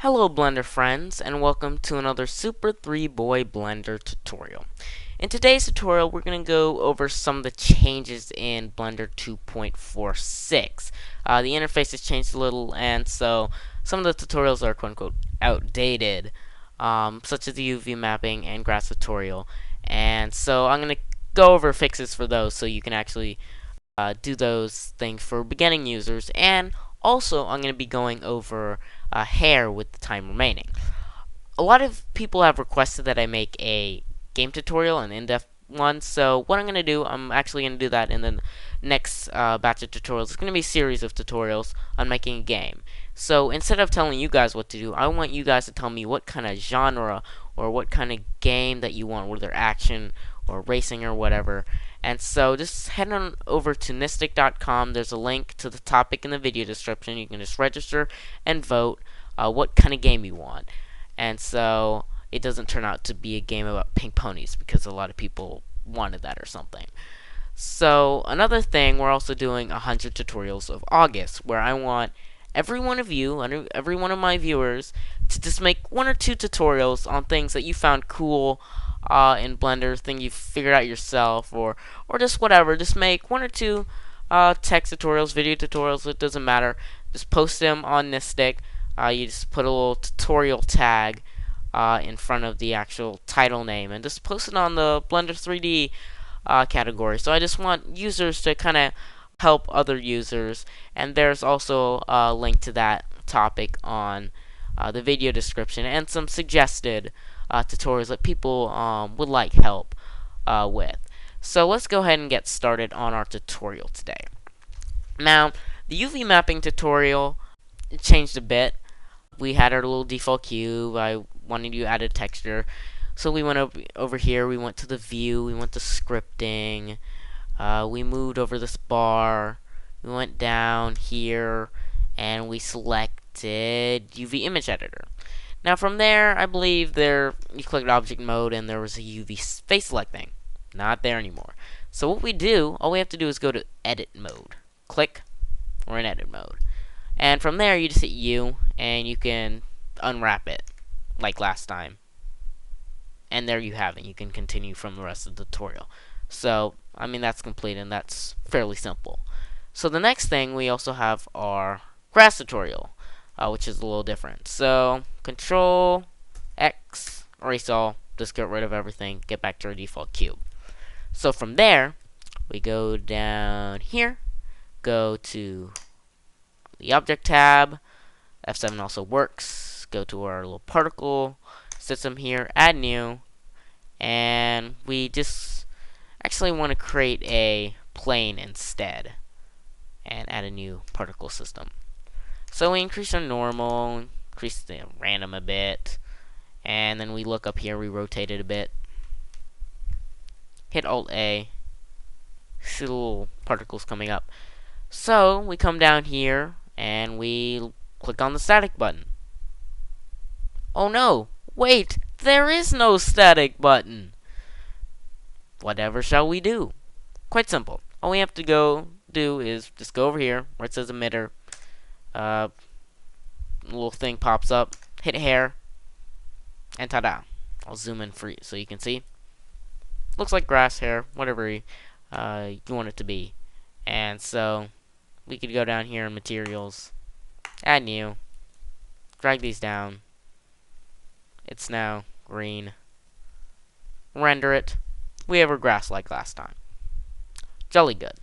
Hello Blender friends, and welcome to another Super 3 Boy Blender tutorial. In today's tutorial we're going to go over some of the changes in Blender 2.46. The interface has changed a little, and so some of the tutorials are quote-unquote outdated, such as the UV mapping and grass tutorial. And so I'm going to go over fixes for those so you can actually do those things for beginning users, and also I'm going to be going over hair with the time remaining. A lot of people have requested that I make a game tutorial, an in-depth one, so what I'm going to do, I'm actually going to do that in the next batch of tutorials. It's going to be a series of tutorials on making a game. So instead of telling you guys what to do, I want you guys to tell me what kind of genre or what kind of game that you want, whether action or racing or whatever. And so just head on over to Nistic.com. There's a link to the topic in the video description. You can just register and vote what kind of game you want. And so it doesn't turn out to be a game about pink ponies because a lot of people wanted that or something. So another thing, we're also doing 100 tutorials of August, where I want every one of you, every one of my viewers, to just make one or two tutorials on things that you found cool in Blender, thing you figured out yourself, or just whatever. Just make one or two text tutorials, video tutorials. It doesn't matter. Just post them on Nistic. You just put a little tutorial tag in front of the actual title name, and just post it on the Blender 3D category. So I just want users to kind of help other users, and there's also a link to that topic on the video description and some suggested tutorials that people would like help with. So let's go ahead and get started on our tutorial today. Now, the UV mapping tutorial changed a bit. We had our little default cube. I wanted to add a texture. So we went over here, we went to the view, we went to scripting, we moved over this bar, we went down here, and we selected UV image editor. Now from there, I believe you clicked object mode and there was a UV face selecting. Not there anymore. So what we do, all we have to do is go to edit mode. Click, we're in edit mode. And from there, you just hit U, and you can unwrap it, like last time. And there you have it. You can continue from the rest of the tutorial. So, I mean, that's complete, and that's fairly simple. So the next thing, we also have our grass tutorial, which is a little different. So, Control X, erase all, just get rid of everything, get back to our default cube. So from there, we go down here, go to the Object tab, F7 also works, go to our little particle system here, add new, and we just actually want to create a plane instead and add a new particle system. So we increase our normal, increase the random a bit, and then we look up here, we rotate it a bit, hit Alt A, see the little particles coming up. So we come down here and we click on the static button. Oh no, wait, there is no static button. Whatever shall we do? Quite simple. All we have to do is just go over here where it says emitter. Little thing pops up, hit hair, and ta-da. I'll zoom in for you so you can see. Looks like grass hair, whatever you want it to be. And so we could go down here in materials, add new, drag these down. It's now green. Render it. We have our grass like last time. Jolly good.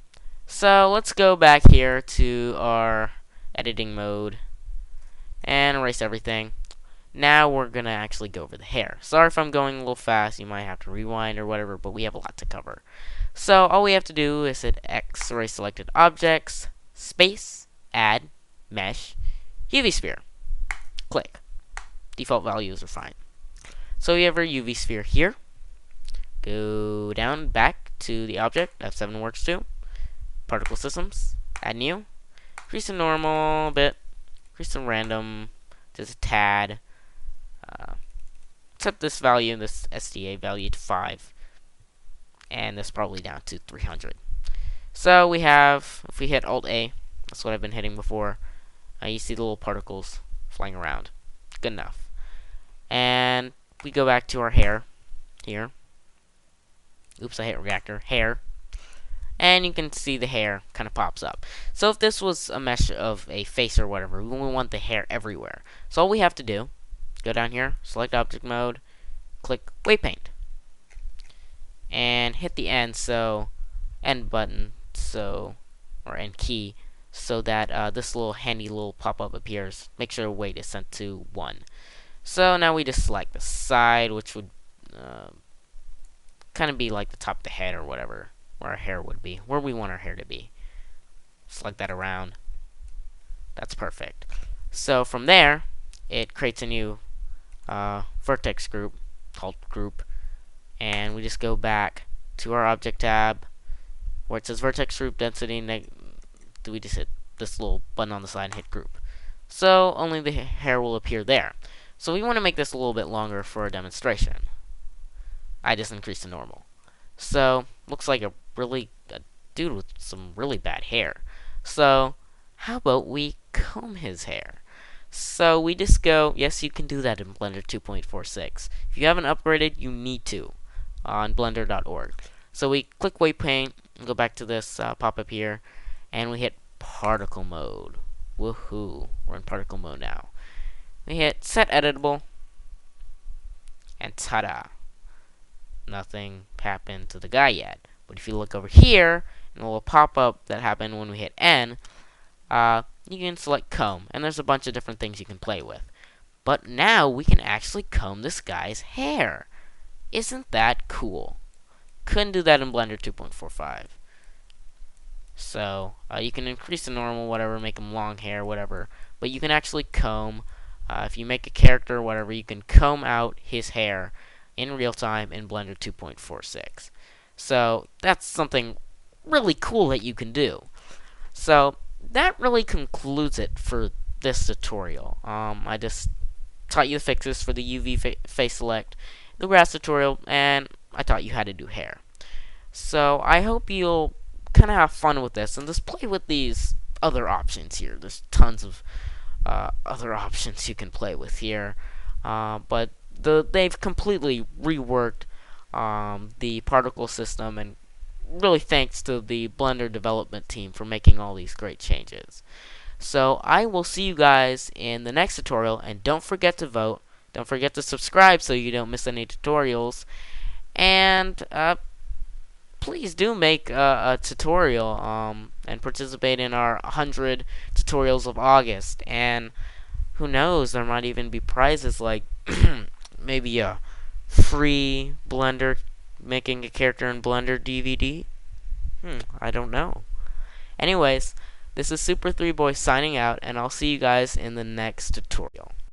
So let's go back here to our editing mode and erase everything. Now we're going to actually go over the hair. Sorry if I'm going a little fast. You might have to rewind or whatever, but we have a lot to cover. So all we have to do is hit X, erase selected objects, space, add, mesh, UV sphere. Click. Default values are fine. So we have our UV sphere here. Go down, back to the object. F7 works too. Particle systems. Add new. Increase the normal a bit. Increase the random just a tad. Set this value, this SDA value to 5. And this probably down to 300. So we have, if we hit Alt A, that's what I've been hitting before, you see the little particles flying around. Good enough. And we go back to our hair here. Oops, I hit reactor. Hair. And you can see the hair kind of pops up. So if this was a mesh of a face or whatever, we want the hair everywhere. So all we have to do, go down here, select object mode, click weight paint, and hit the end button, or end key, so that this little handy little pop-up appears. Make sure weight is set to 1. So now we just select the side, which would kind of be like the top of the head or whatever, where our hair would be, where we want our hair to be. Select that around. That's perfect. So from there, it creates a new vertex group called group, and we just go back to our object tab where it says vertex group density. We just hit this little button on the side and hit group. So only the hair will appear there. So we want to make this a little bit longer for a demonstration. I just increased the normal. So looks like a dude with some really bad hair. So how about we comb his hair? So we just go, yes, you can do that in Blender 2.46. If you haven't upgraded, you need to on blender.org. So we click weight paint, and go back to this pop-up here, and we hit particle mode. Woohoo, we're in particle mode now. We hit set editable, and ta-da. Nothing happened to the guy yet. But if you look over here, in the little pop-up that happened when we hit N, you can select comb, and there's a bunch of different things you can play with. But now we can actually comb this guy's hair. Isn't that cool? Couldn't do that in Blender 2.45. So you can increase the normal, whatever, make him long hair, whatever. But you can actually comb. If you make a character or whatever, you can comb out his hair in real time in Blender 2.46. So that's something really cool that you can do. So that really concludes it for this tutorial. I just taught you the fixes for the UV face select, the grass tutorial, and I taught you how to do hair. So I hope you'll kind of have fun with this and just play with these other options here. There's tons of other options you can play with here, but they've completely reworked the particle system, and really thanks to the Blender development team for making all these great changes. So I will see you guys in the next tutorial, and don't forget to vote. Don't forget to subscribe so you don't miss any tutorials. And please do make a tutorial and participate in our 100 tutorials of August. And who knows, there might even be prizes like maybe a free Blender making a character in Blender DVD. I don't know. Anyways, this is Super 3 Boy signing out, and I'll see you guys in the next tutorial.